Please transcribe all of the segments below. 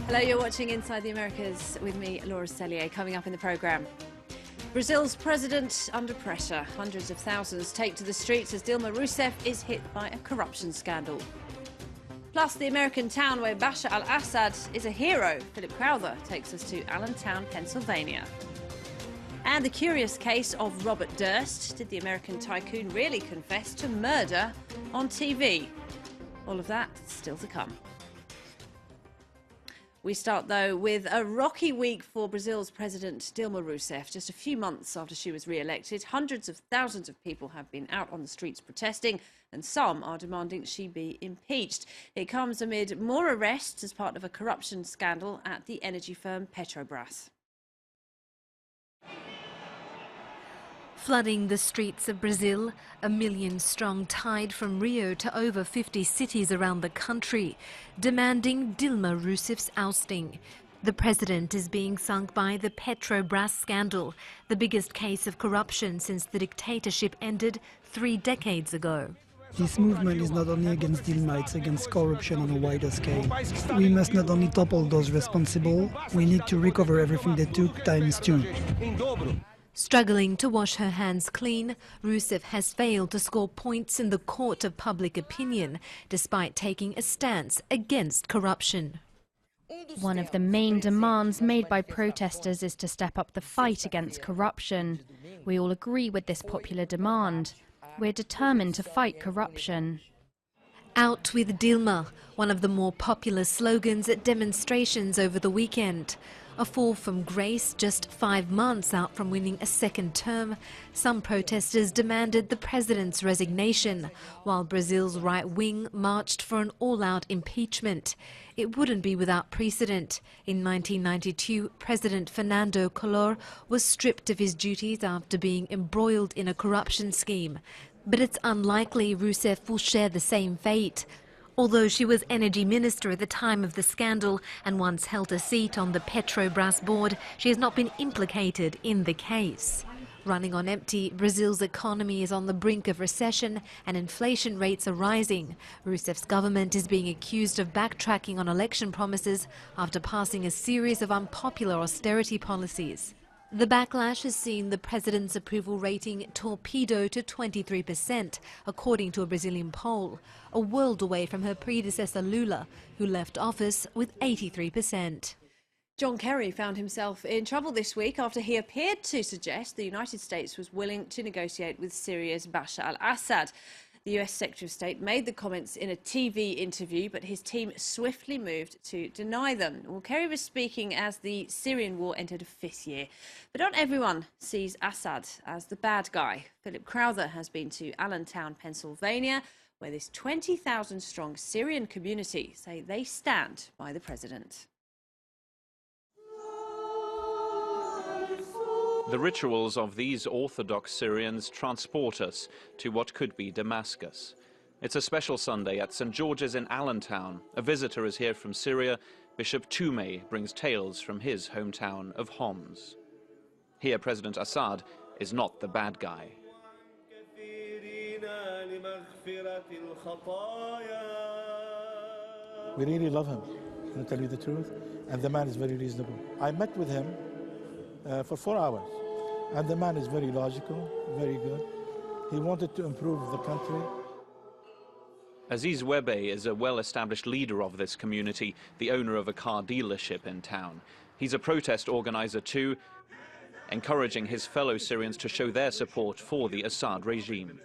Hello, you're watching Inside the Americas with me, Laura Cellier. Coming up in the programme, Brazil's president under pressure. Hundreds of thousands take to the streets as Dilma Rousseff is hit by a corruption scandal. Plus, the American town where Bashar al-Assad is a hero. Philip Crowther takes us to Allentown, Pennsylvania. And the curious case of Robert Durst. Did the American tycoon really confess to murder on TV? All of that still to come. We start, though, with a rocky week for Brazil's President Dilma Rousseff. Just a few months after she was re-elected, hundreds of thousands of people have been out on the streets protesting, and some are demanding she be impeached. It comes amid more arrests as part of a corruption scandal at the energy firm Petrobras. Flooding the streets of Brazil, a million-strong tide from Rio to over 50 cities around the country, demanding Dilma Rousseff's ousting. The president is being sunk by the Petrobras scandal, the biggest case of corruption since the dictatorship ended 3 decades ago. This movement is not only against Dilma, it's against corruption on a wider scale. We must not only topple those responsible, we need to recover everything they took ×2. Struggling to wash her hands clean, Rousseff has failed to score points in the court of public opinion, despite taking a stance against corruption. One of the main demands made by protesters is to step up the fight against corruption. We all agree with this popular demand. We're determined to fight corruption. Out with Dilma, one of the more popular slogans at demonstrations over the weekend. A fall from grace just 5 months out from winning a second term. Some protesters demanded the president's resignation, while Brazil's right wing marched for an all-out impeachment. It wouldn't be without precedent. In 1992, President Fernando Collor was stripped of his duties after being embroiled in a corruption scheme. But it's unlikely Rousseff will share the same fate. Although she was energy minister at the time of the scandal and once held a seat on the Petrobras board, she has not been implicated in the case. Running on empty, Brazil's economy is on the brink of recession and inflation rates are rising. Rousseff's government is being accused of backtracking on election promises after passing a series of unpopular austerity policies. The backlash has seen the president's approval rating torpedo to 23%, according to a Brazilian poll, a world away from her predecessor Lula, who left office with 83%. John Kerry found himself in trouble this week after he appeared to suggest the United States was willing to negotiate with Syria's Bashar al-Assad. The US Secretary of State made the comments in a TV interview, but his team swiftly moved to deny them. Well, Kerry was speaking as the Syrian war entered a 5th year. But not everyone sees Assad as the bad guy. Philip Crowther has been to Allentown, Pennsylvania, where this 20,000-strong Syrian community say they stand by the president. The rituals of these Orthodox Syrians transport us to what could be Damascus. It's a special Sunday at St. George's in Allentown. A visitor is here from Syria. Bishop Toomey brings tales from his hometown of Homs. Here, President Assad is not the bad guy. We really love him, to tell you the truth, and the man is very reasonable. I met with him for 4 hours, and the man is very logical, very good. He wanted to improve the country. Aziz Webe is a well-established leader of this community, the owner of a car dealership in town. He's a protest organizer too, encouraging his fellow Syrians to show their support for the Assad regime.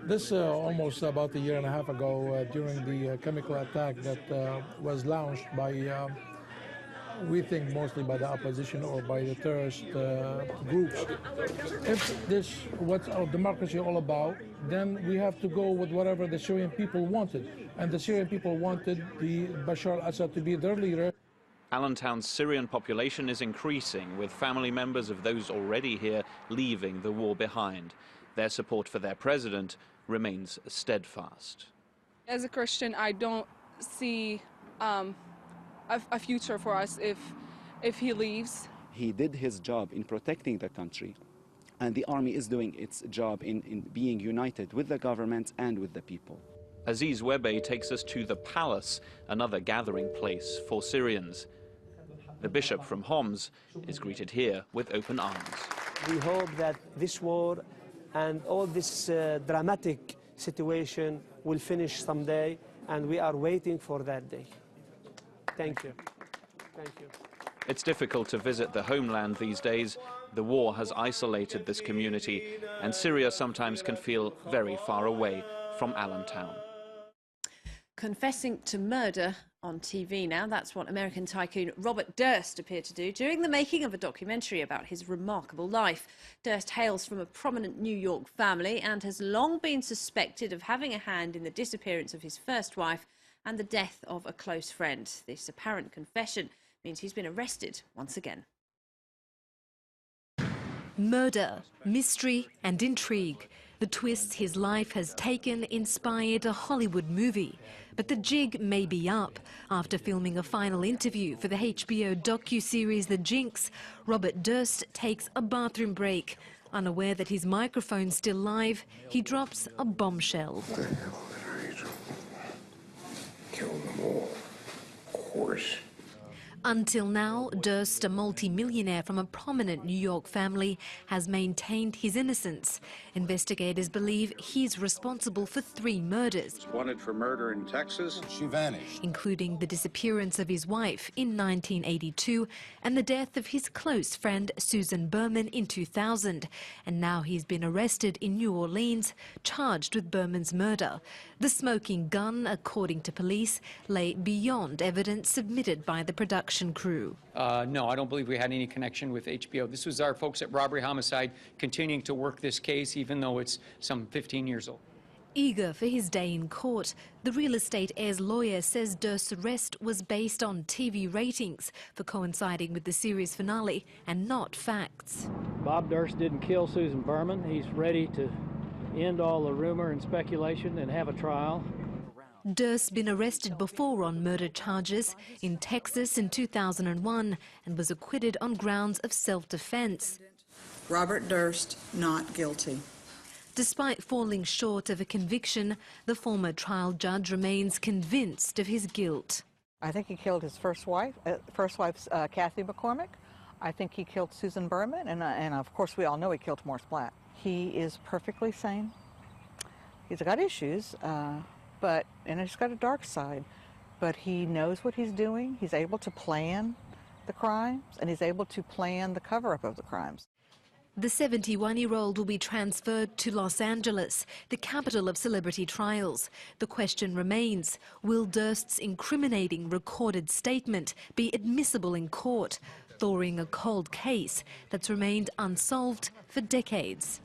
This almost about a year and a half ago, during the chemical attack that was launched by we think mostly by the opposition or by the terrorist groups. If this what's our democracy all about, then we have to go with whatever the Syrian people wanted. And the Syrian people wanted the Bashar al-Assad to be their leader. Allentown's Syrian population is increasing, with family members of those already here leaving the war behind. Their support for their president remains steadfast. As a Christian, I don't see a future for us if he leaves. He did his job in protecting the country, and the army is doing its job in being united with the government and with the people. Aziz Webe takes us to the Palace, another gathering place for Syrians. The bishop from Homs is greeted here with open arms. We hope that this war and all this dramatic situation will finish someday, and we are waiting for that day. Thank you. Thank you. It's difficult to visit the homeland these days. The war has isolated this community, and Syria sometimes can feel very far away from Allentown. Confessing to murder on TV now. That's what American tycoon Robert Durst appeared to do during the making of a documentary about his remarkable life. Durst hails from a prominent New York family and has long been suspected of having a hand in the disappearance of his first wife and the death of a close friend. This apparent confession means he's been arrested once again. Murder, mystery and intrigue. The twists his life has taken inspired a Hollywood movie. But the jig may be up. After filming a final interview for the HBO docu-series The Jinx, Robert Durst takes a bathroom break. Unaware that his microphone's still live, he drops a bombshell. What the hell did I do? Kill them all, of course. Until now, Durst, a multi-millionaire from a prominent New York family, has maintained his innocence. Investigators believe he's responsible for 3 murders. Wanted for murder in Texas. She vanished. Including the disappearance of his wife in 1982 and the death of his close friend Susan Berman in 2000. And now he's been arrested in New Orleans, charged with Berman's murder. The smoking gun, according to police, lay beyond evidence submitted by the production crew. No, I don't believe we had any connection with HBO. This was our folks at Robbery Homicide continuing to work this case, even though it's some 15 years old. Eager for his day in court, the real estate heir's lawyer says Durst's arrest was based on TV ratings for coinciding with the series finale and not facts. Bob Durst didn't kill Susan Berman. He's ready to end all the rumor and speculation and have a trial. Durst's been arrested before on murder charges in Texas in 2001 and was acquitted on grounds of self-defense. Robert Durst, not guilty. Despite falling short of a conviction, the former trial judge remains convinced of his guilt. I think he killed his first wife's Kathy McCormick. I think he killed Susan Berman, and of course we all know he killed Morris Blatt. He is perfectly sane. He's got issues, and he's got a dark side, but he knows what he's doing. He's able to plan the crimes, and he's able to plan the cover-up of the crimes. The 71-year-old will be transferred to Los Angeles, the capital of celebrity trials. The question remains, will Durst's incriminating recorded statement be admissible in court, thawing a cold case that's remained unsolved for decades?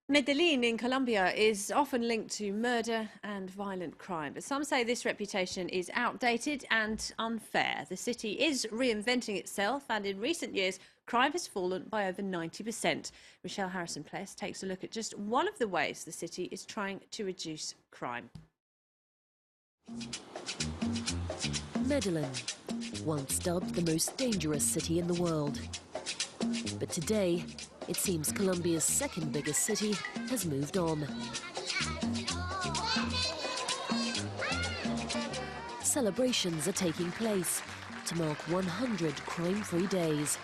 Medellin in Colombia is often linked to murder and violent crime, but some say this reputation is outdated and unfair. The city is reinventing itself, and in recent years, crime has fallen by over 90%. Michelle Harrison-Pless takes a look at just one of the ways the city is trying to reduce crime. Medellin, once dubbed the most dangerous city in the world. But today, it seems Colombia's second biggest city has moved on. Celebrations are taking place to mark 100 crime-free days.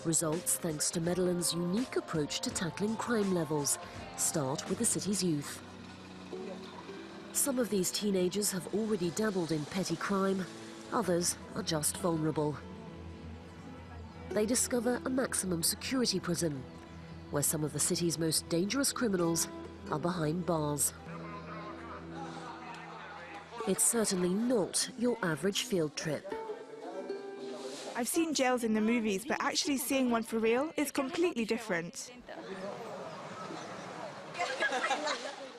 Results thanks to Medellin's unique approach to tackling crime levels start with the city's youth. Some of these teenagers have already dabbled in petty crime, others are just vulnerable. They discover a maximum security prison, where some of the city's most dangerous criminals are behind bars. It's certainly not your average field trip. I've seen jails in the movies, but actually seeing one for real is completely different.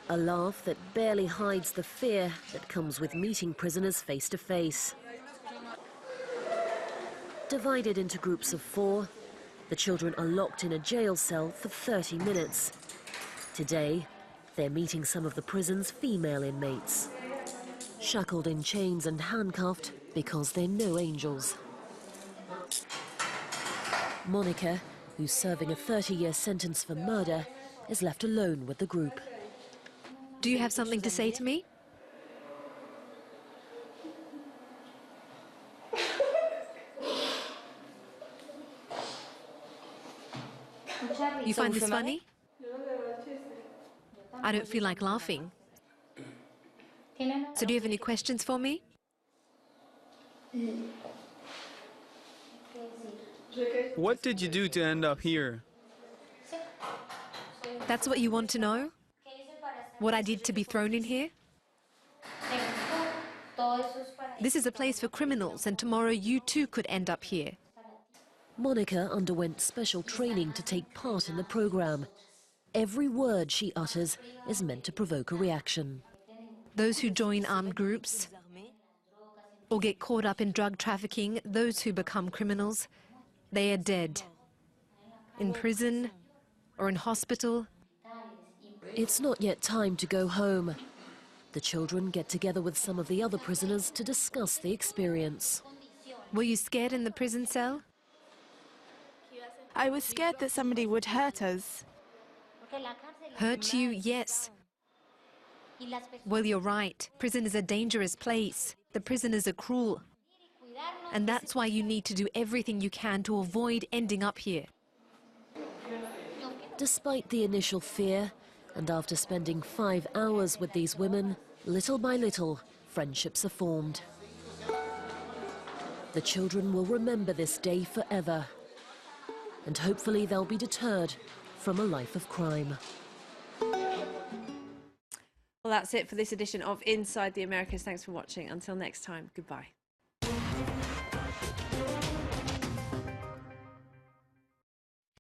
A laugh that barely hides the fear that comes with meeting prisoners face to face. Divided into groups of 4, the children are locked in a jail cell for 30 minutes. Today, they're meeting some of the prison's female inmates, shackled in chains and handcuffed because they're no angels. Monica, who's serving a 30-year sentence for murder, is left alone with the group. Do you have something to say to me? You find this funny? I don't feel like laughing. So do you have any questions for me? What did you do to end up here? That's what you want to know? What I did to be thrown in here? This is a place for criminals, and tomorrow you too could end up here. Monica underwent special training to take part in the program. Every word she utters is meant to provoke a reaction. Those who join armed groups or get caught up in drug trafficking, those who become criminals, they are dead. In prison or in hospital. It's not yet time to go home. The children get together with some of the other prisoners to discuss the experience. Were you scared in the prison cell? I was scared that somebody would hurt us. Hurt you? Yes. Well, you're right. Prison is a dangerous place. The prisoners are cruel. And that's why you need to do everything you can to avoid ending up here. Despite the initial fear, and after spending 5 hours with these women, little by little, friendships are formed. The children will remember this day forever. And hopefully they'll be deterred from a life of crime. Well, that's it for this edition of Inside the Americas. Thanks for watching. Until next time, goodbye.